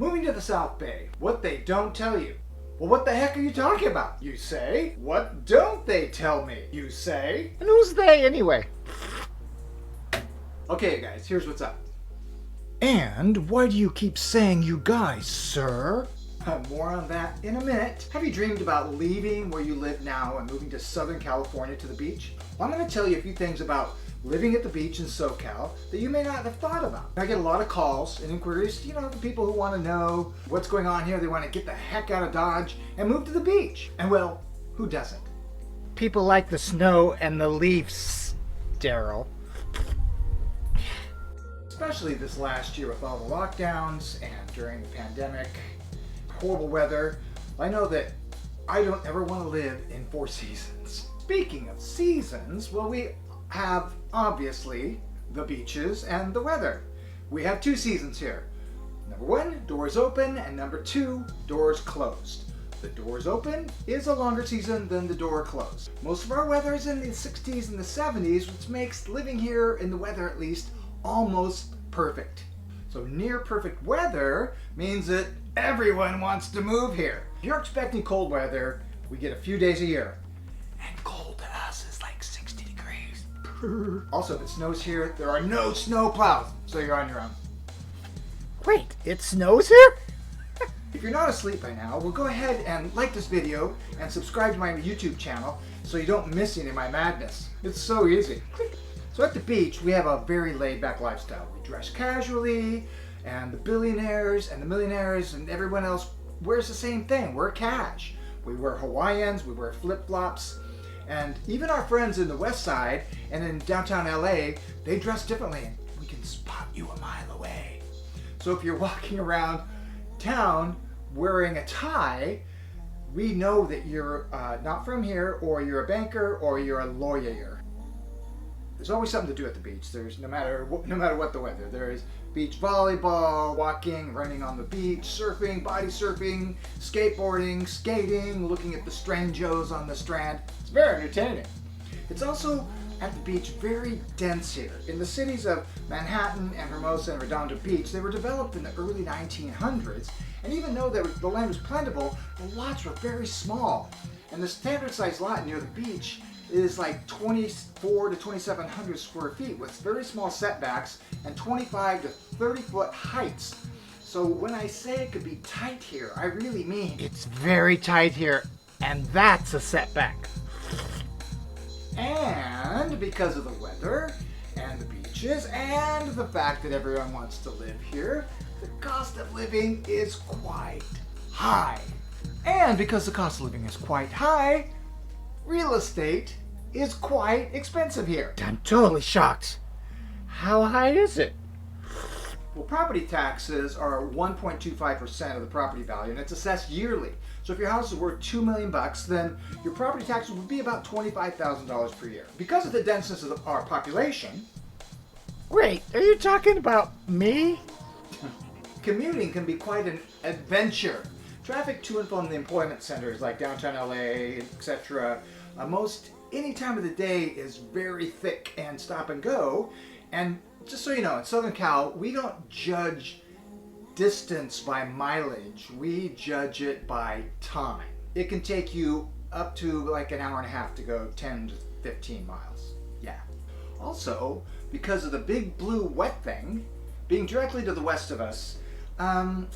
Moving to the South Bay, what they don't tell you. Well, what the heck are you talking about, you say? What don't they tell me, you say? And who's they anyway? Okay, guys, here's what's up. And why do you keep saying you guys, sir? More on that in a minute. Have you dreamed about leaving where you live now and moving to Southern California to the beach? Well, I'm going to tell you a few things about living at the beach in SoCal that you may not have thought about. I get a lot of calls and inquiries, the people who want to know what's going on here. They want to get the heck out of Dodge and move to the beach. And well, who doesn't? People like the snow and the leaves, Daryl. Especially this last year with all the lockdowns and during the pandemic, horrible weather. I know that I don't ever want to live in 4 seasons. Speaking of seasons, well, we have obviously the beaches and the weather. We have 2 seasons here. Number 1, doors open, and number 2, doors closed. The doors open is a longer season than the door closed. Most of our weather is in the 60s and the 70s, which makes living here in the weather at least almost perfect. So near perfect weather means that everyone wants to move here. If you're expecting cold weather, we get a few days a year. And cold to us is like 60 degrees. Also, if it snows here, there are no snow plows, so you're on your own. Wait, it snows here? If you're not asleep by now, well, go ahead and like this video and subscribe to my YouTube channel so you don't miss any of my madness. It's so easy. So at the beach, we have a very laid-back lifestyle. We dress casually, and the billionaires and the millionaires and everyone else wears the same thing. We're cash. We wear Hawaiians, we wear flip-flops, and even our friends in the West Side and in downtown LA, they dress differently, and we can spot you a mile away. So if you're walking around town wearing a tie, we know that you're not from here, or you're a banker, or you're a lawyer. There's always something to do at the beach. There's no matter what the weather. There is beach volleyball, walking, running on the beach, surfing, body surfing, skateboarding, skating, looking at the strangos on the strand. It's very entertaining. It's also at the beach very dense here. In the cities of Manhattan and Hermosa and Redondo Beach, they were developed in the early 1900s, and even though the land was plentiful, the lots were very small. And the standard size lot near the beach is like 24 to 2,700 square feet with very small setbacks and 25 to 30 foot heights. So when I say it could be tight here, I really mean It's very tight here, and that's a setback. And because of the weather and the beaches and the fact that everyone wants to live here, the cost of living is quite high. And because the cost of living is quite high, real estate is quite expensive here. I'm totally shocked. How high is it? Well, property taxes are 1.25% of the property value, and it's assessed yearly. So if your house is worth $2 million, then your property taxes would be about $25,000 per year. Because of the denseness of our population, Wait, are you talking about me? commuting can be quite an adventure. Traffic to and from the employment centers like downtown LA, etc., most any time of the day is very thick and stop and go. And just so you know, in Southern Cal, we don't judge distance by mileage. We judge it by time. It can take you up to like an hour and a half to go 10 to 15 miles. Yeah. Also, because of the big blue wet thing, being directly to the west of us,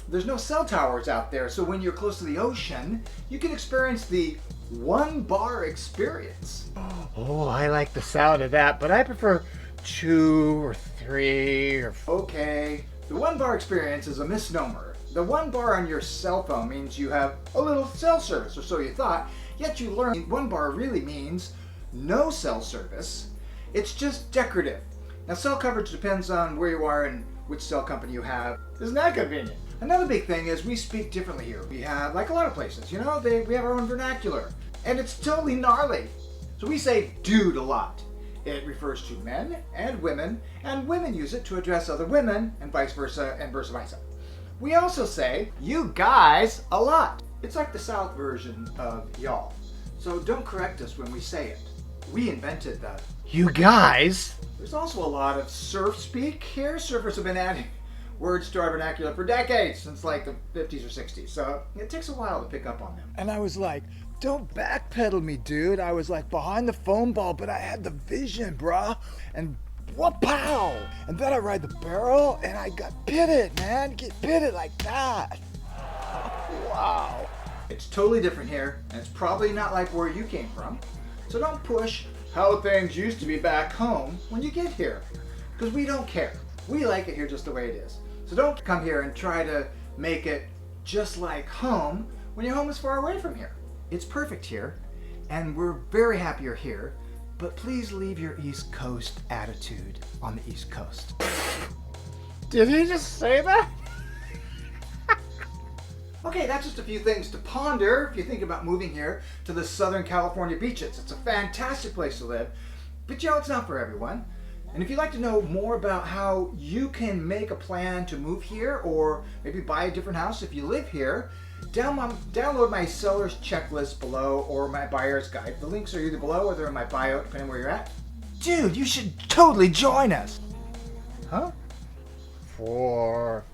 there's no cell towers out there, so when you're close to the ocean, you can experience the one bar experience. Oh, I like the sound of that, but I prefer 2 or 3 or 4. Okay, the one bar experience is a misnomer. The one bar on your cell phone means you have a little cell service, or so you thought, yet you learned one bar really means no cell service. It's just decorative. Now, cell coverage depends on where you are and which cell company you have. Isn't that convenient? Another big thing is we speak differently here. We have, like a lot of places, we have our own vernacular, and it's totally gnarly. So we say dude a lot. It refers to men and women use it to address other women, and vice versa, and vice versa. We also say you guys a lot. It's like the South version of y'all. So don't correct us when we say it. We invented that. You guys? There's also a lot of surf speak here. Surfers have been adding word stored vernacular for decades, since like the 50s or 60s. So it takes a while to pick up on them. And I was like, don't backpedal me, dude. I was like behind the foam ball, but I had the vision, bruh. And wha-pow! And then I ride the barrel and I got pitted, man. Get pitted like that. Wow. It's totally different here, and it's probably not like where you came from. So don't push how things used to be back home when you get here, because we don't care. We like it here just the way it is. So don't come here and try to make it just like home when your home is far away from here. It's perfect here, and we're very happy you're here, but please leave your East Coast attitude on the East Coast. Did he just say that? Okay, that's just a few things to ponder if you think about moving here to the Southern California beaches. It's a fantastic place to live, but you know, it's not for everyone. And if you'd like to know more about how you can make a plan to move here or maybe buy a different house if you live here, download my seller's checklist below or my buyer's guide. The links are either below or they're in my bio, depending where you're at. Dude, you should totally join us. Huh? For